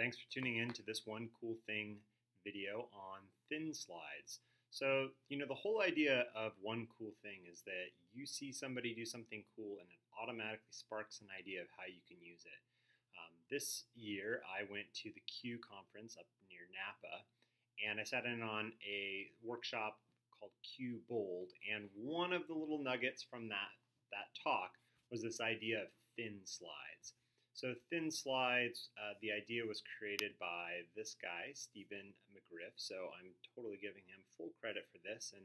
Thanks for tuning in to this one cool thing video on thin slides. So, the whole idea of one cool thing is that you see somebody do something cool and it automatically sparks an idea of how you can use it. This year, I went to the CUE conference up near Napa, and I sat in on a workshop called CUE Bold, and one of the little nuggets from that talk was this idea of thin slides. So thin slides, the idea was created by this guy, Stephen McGriff, so I'm totally giving him full credit for this, and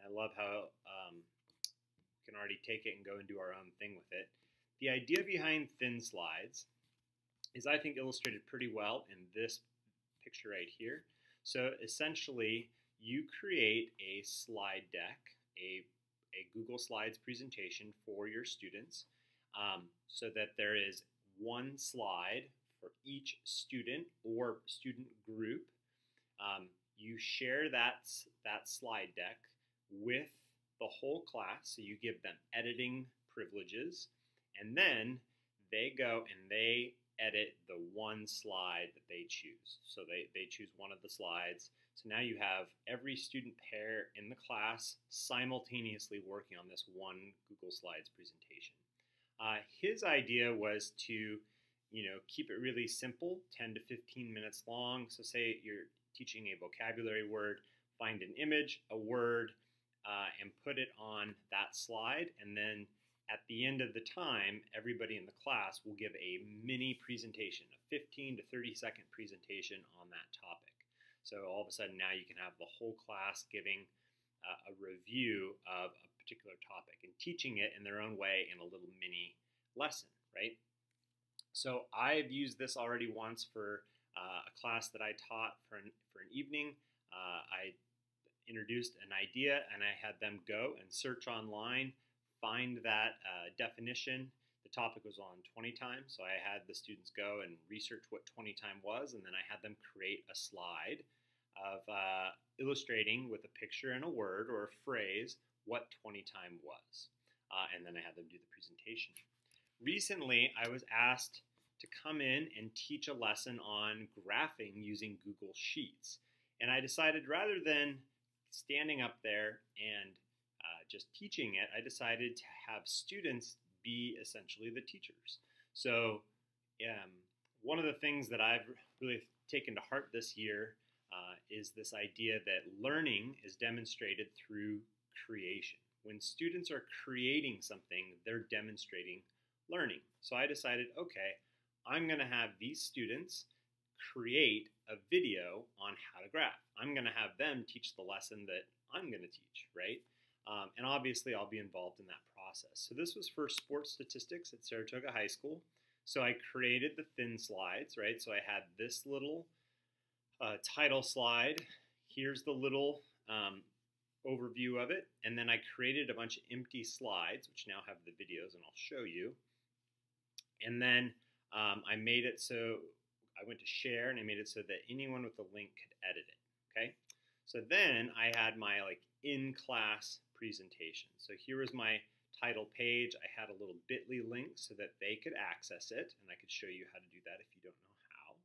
I love how we can already take it and go and do our own thing with it. The idea behind thin slides is, I think, illustrated pretty well in this picture right here. So essentially, you create a slide deck, a Google Slides presentation for your students, so that there is one slide for each student or student group. You share that slide deck with the whole class, so you give them editing privileges, and then they go and they edit the one slide that they choose. So they choose one of the slides. So now you have every student pair in the class simultaneously working on this one Google Slides presentation. His idea was to, keep it really simple, 10 to 15 minutes long. So say you're teaching a vocabulary word, find an image, a word, and put it on that slide, and then at the end of the time, everybody in the class will give a mini presentation, a 15 to 30-second presentation on that topic. So all of a sudden now you can have the whole class giving a review of a particular topic and teaching it in their own way in a little mini lesson, right? So I've used this already once for a class that I taught for an evening. I introduced an idea and I had them go and search online, find that definition. The topic was on 20 time, so I had the students go and research what 20 time was, and then I had them create a slide of illustrating with a picture and a word or a phrase what 20 time was. And then I had them do the presentation. Recently, I was asked to come in and teach a lesson on graphing using Google Sheets. And I decided, rather than standing up there and just teaching it, I decided to have students be essentially the teachers. So one of the things that I've really taken to heart this year is this idea that learning is demonstrated through creation. When students are creating something, they're demonstrating learning. So I decided, okay, I'm going to have these students create a video on how to graph. I'm going to have them teach the lesson that I'm going to teach, right? And obviously I'll be involved in that process. So this was for sports statistics at Saratoga High School. So I created the thin slides, right? So I had this little title slide. Here's the little overview of it. And then I created a bunch of empty slides, which now have the videos, and I'll show you. And then I made it so I went to share, and I made it so that anyone with a link could edit it, okay? So then I had my in-class presentation. So here was my title page. I had a little bit.ly link so that they could access it, and I could show you how to do that if you don't know how.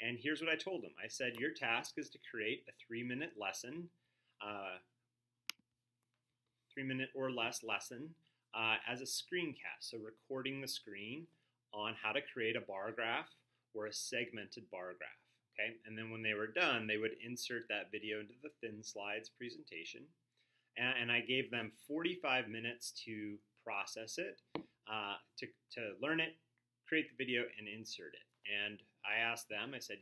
And here's what I told them. I said, your task is to create a 3-minute lesson, 3-minute or less lesson as a screencast, so recording the screen on how to create a bar graph or a segmented bar graph. Okay? And then when they were done, they would insert that video into the thin slides presentation. And I gave them 45 minutes to process it, to learn it, create the video, and insert it. And I asked them, I said,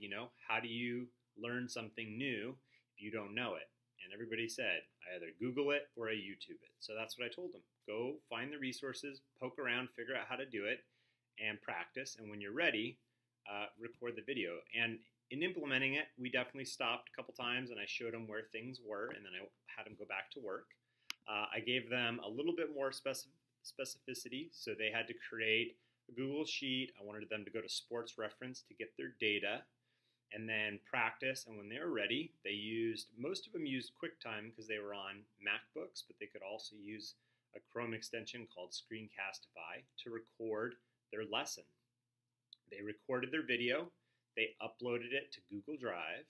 how do you learn something new if you don't know it? And everybody said, I either Google it or I YouTube it. So that's what I told them. Go find the resources, poke around, figure out how to do it, and practice. And when you're ready, record the video. And in implementing it, we definitely stopped a couple times and I showed them where things were, and then I had them go back to work. I gave them a little bit more specificity, so they had to create a Google Sheet. I wanted them to go to Sports Reference to get their data and then practice. And when they were ready, most of them used QuickTime because they were on MacBooks, but they could also use a Chrome extension called Screencastify to record their lesson. They recorded their video, they uploaded it to Google Drive,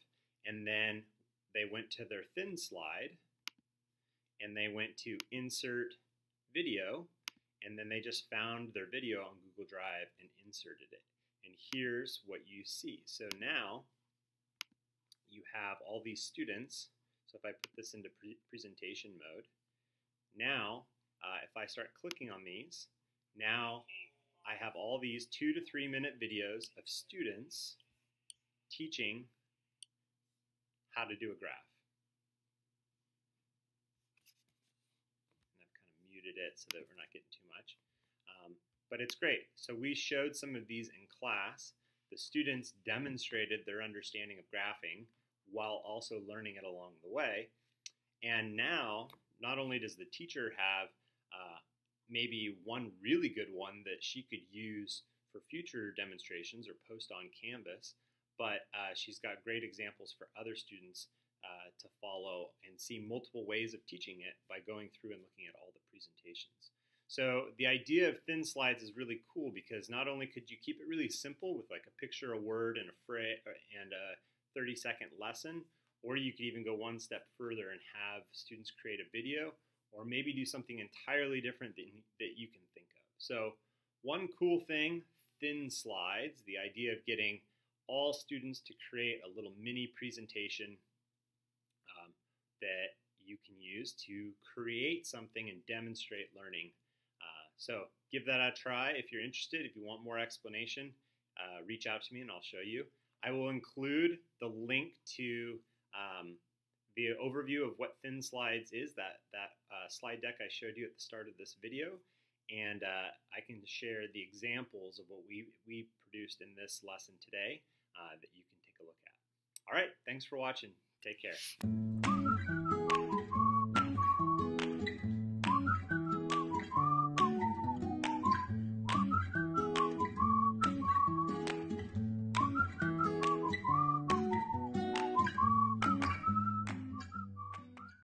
and then they went to their thin slide, and they went to Insert Video, and then they just found their video on Google Drive and inserted it. And here's what you see. So now you have all these students. So if I put this into presentation mode, now if I start clicking on these, now I have all these 2 to 3 minute videos of students teaching how to do a graph. And I've kind of muted it so that we're not getting too much. But it's great. So we showed some of these in class. The students demonstrated their understanding of graphing while also learning it along the way. And now, not only does the teacher have maybe one really good one that she could use for future demonstrations or post on Canvas, but she's got great examples for other students to follow and see multiple ways of teaching it by going through and looking at all the presentations. So the idea of thin slides is really cool because not only could you keep it really simple with like a picture, a word, and a phrase, and a 30-second lesson, or you could even go one step further and have students create a video, or maybe do something entirely different that you can think of. So one cool thing, thin slides, the idea of getting all students to create a little mini presentation that you can use to create something and demonstrate learning. So give that a try if you're interested. If you want more explanation, reach out to me and I'll show you. I will include the link to the overview of what thin slides is, that slide deck I showed you at the start of this video, and I can share the examples of what we produced in this lesson today that you can take a look at. All right, thanks for watching. Take care.